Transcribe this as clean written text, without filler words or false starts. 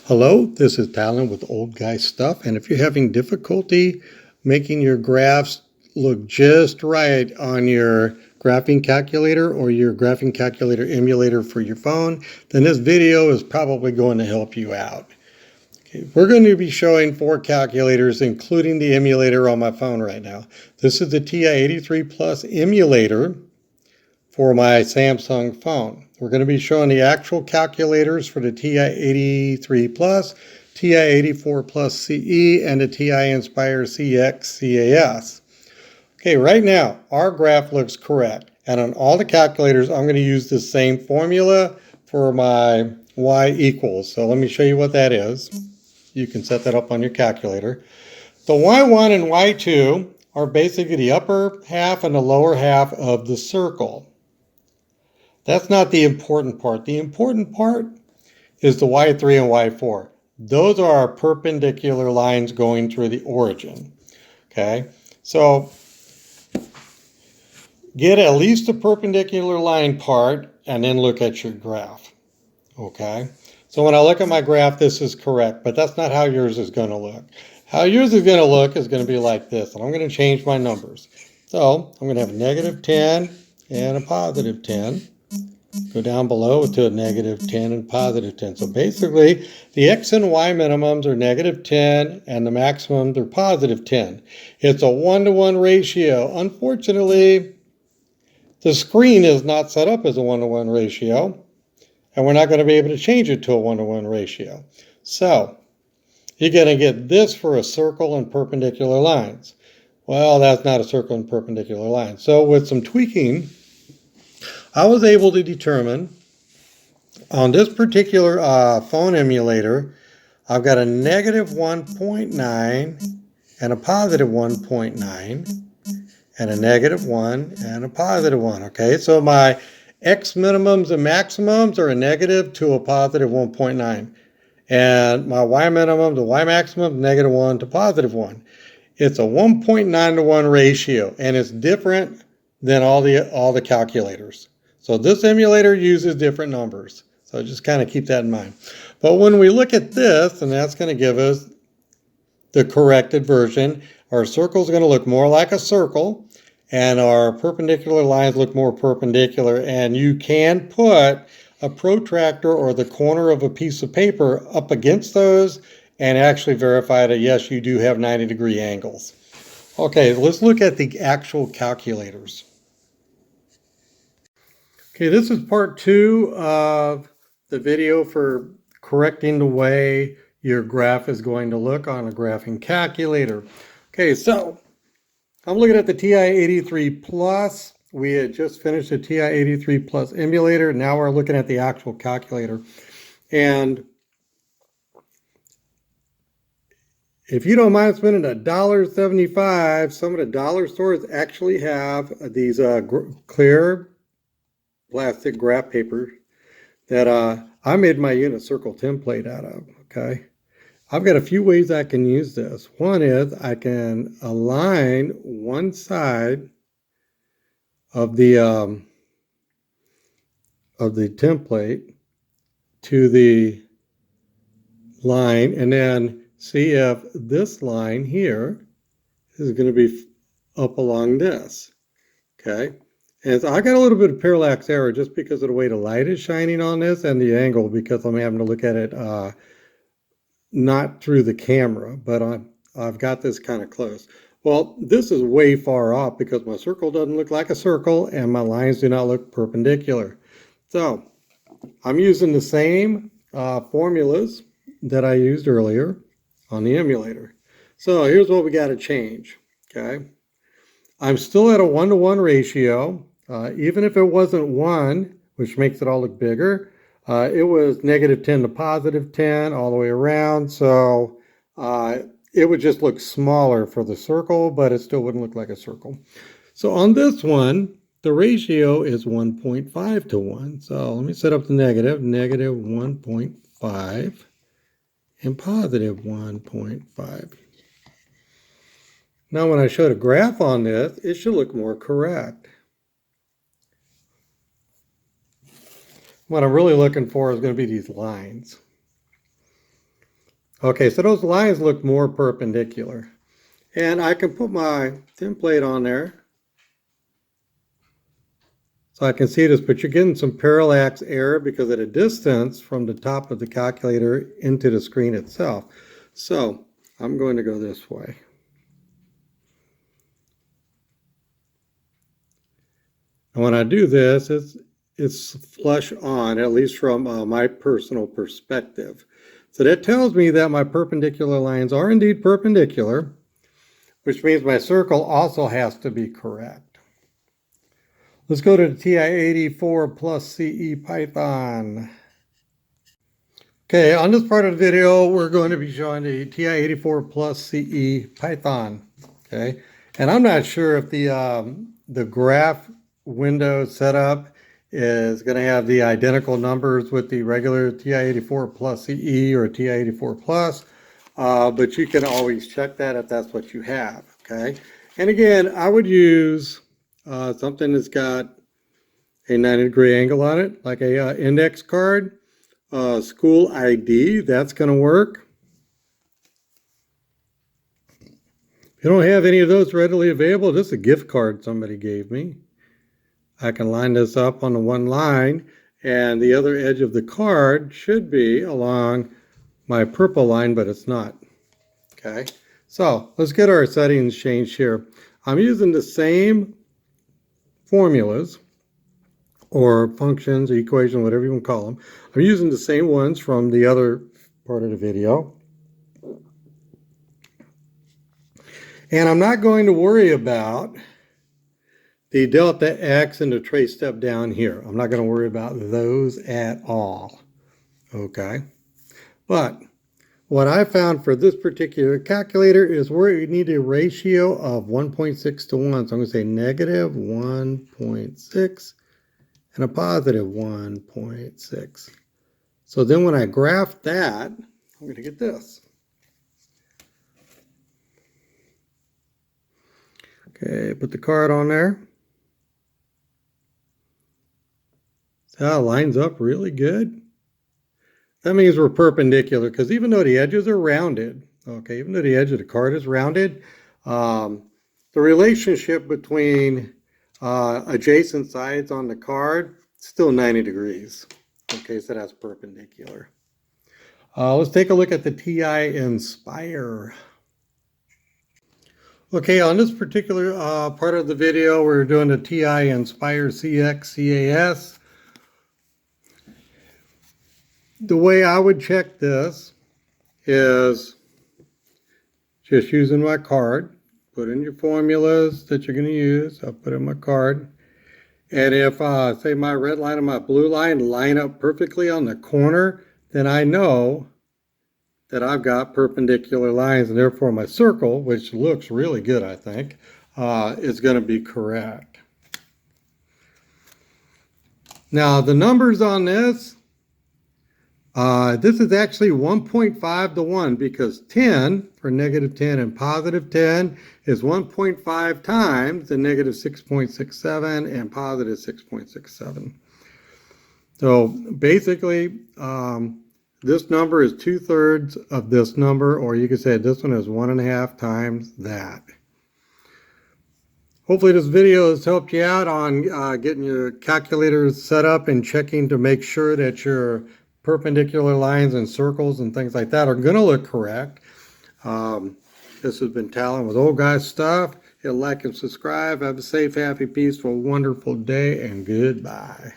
Hello, this is Talon with Old Guy Stuff, and if you're having difficulty making your graphs look just right on your graphing calculator or your graphing calculator emulator for your phone, then this video is probably going to help you out. Okay, we're going to be showing 4 calculators, including the emulator on my phone right now. This is the TI-83 Plus emulator for my Samsung phone. We're going to be showing the actual calculators for the TI-83 Plus, TI-84 Plus CE, and the TI-Nspire CX CAS. Okay, right now, our graph looks correct. And on all the calculators, I'm going to use the same formula for my y equals. So let me show you what that is. You can set that up on your calculator. The y1 and y2 are basically the upper half and the lower half of the circle. That's not the important part. The important part is the y3 and y4. Those are our perpendicular lines going through the origin. Okay, so get at least the perpendicular line part and then look at your graph. Okay, so when I look at my graph, this is correct, but that's not how yours is going to look. How yours is going to look is going to be like this, and I'm going to change my numbers. So I'm going to have a negative 10 and a positive 10. Go down below to a negative 10 and positive 10. So basically, the x and y minimums are negative 10 and the maximums are positive 10. It's a 1-to-1 ratio. Unfortunately, the screen is not set up as a 1-to-1 ratio, and we're not going to be able to change it to a 1-to-1 ratio. So you're going to get this for a circle and perpendicular lines. Well, that's not a circle and perpendicular line. So with some tweaking, I was able to determine on this particular phone emulator, I've got a negative 1.9 and a positive 1.9 and a negative 1 and a positive 1. Okay, so my x minimums and maximums are a negative to a positive 1.9. And my y minimum to y maximum, negative 1 to positive 1. It's a 1.9 to 1 ratio, and it's different than all the calculators. So this emulator uses different numbers. So just kind of keep that in mind. But when we look at this, and that's going to give us the corrected version, our circle is going to look more like a circle, and our perpendicular lines look more perpendicular. And you can put a protractor or the corner of a piece of paper up against those and actually verify that, yes, you do have 90-degree angles. Okay, let's look at the actual calculators. Okay, this is part 2 of the video for correcting the way your graph is going to look on a graphing calculator. Okay, so I'm looking at the TI-83 Plus. We had just finished the TI-83 Plus emulator. Now we're looking at the actual calculator. And if you don't mind spending $1.75, some of the dollar stores actually have these clear plastic graph paper that I made my unit circle template out of. Okay, I've got a few ways I can use this. One is I can align one side of the template to the line and then see if this line here is going to be up along this. Okay, and so I got a little bit of parallax error just because of the way the light is shining on this and the angle, because I'm having to look at it not through the camera, but I've got this kind of close. Well, this is way far off because my circle doesn't look like a circle and my lines do not look perpendicular. So I'm using the same formulas that I used earlier on the emulator. So here's what we got to change. Okay, I'm still at a 1-to-1 ratio. Even if it wasn't 1, which makes it all look bigger, it was negative 10 to positive 10 all the way around. So it would just look smaller for the circle, but it still wouldn't look like a circle. So on this one, the ratio is 1.5 to 1. So let me set up the negative 1.5 and positive 1.5. Now when I showed a graph on this, it should look more correct. What I'm really looking for is going to be these lines. Okay, so those lines look more perpendicular. And I can put my template on there so I can see this, but you're getting some parallax error because of the distance from the top of the calculator into the screen itself. So I'm going to go this way. And when I do this, it's flush on, at least from my personal perspective. So that tells me that my perpendicular lines are indeed perpendicular, which means my circle also has to be correct. Let's go to the TI-84 plus CE Python. Okay, on this part of the video, we're going to be showing the TI-84 plus CE Python. Okay, and I'm not sure if the graph window setup is going to have the identical numbers with the regular TI-84 plus CE or TI-84 plus, but you can always check that if that's what you have. Okay, and again, I would use something that's got a 90-degree angle on it, like a index card. School ID, that's going to work. If you don't have any of those readily available, this is a gift card somebody gave me. I can line this up on the one line, and the other edge of the card should be along my purple line, but it's not. Okay, so let's get our settings changed here. I'm using the same formulas or functions, or equation, whatever you want to call them. I'm using the same ones from the other part of the video. And I'm not going to worry about the delta X and the trace step down here. I'm not going to worry about those at all. Okay. But what I found for this particular calculator is where you need a ratio of 1.6 to 1. So I'm going to say negative 1.6 and a positive 1.6. So then when I graph that, I'm going to get this. Okay, put the card on there. See how it lines up really good? That means we're perpendicular, because even though the edges are rounded, okay, even though the edge of the card is rounded, the relationship between adjacent sides on the card is still 90 degrees. Okay, so that's perpendicular. Let's take a look at the TI-Nspire. Okay, on this particular part of the video, we're doing the TI-Nspire CX CAS. The way I would check this is just using my card. Put in your formulas that you're going to use. I'll put in my card. And if, say, my red line and my blue line line up perfectly on the corner, then I know that I've got perpendicular lines, and therefore my circle, which looks really good, I think, is going to be correct. Now, the numbers on this, this is actually 1.5 to 1, because 10 for negative 10 and positive 10 is 1.5 times the negative 6.67 and positive 6.67. So basically, this number is 2/3 of this number, or you could say this one is 1.5 times that. Hopefully this video has helped you out on getting your calculators set up and checking to make sure that your perpendicular lines and circles and things like that are going to look correct. This has been Talon with Old Guy Stuff. Hit like and subscribe. Have a safe, happy, peaceful, wonderful day, and goodbye.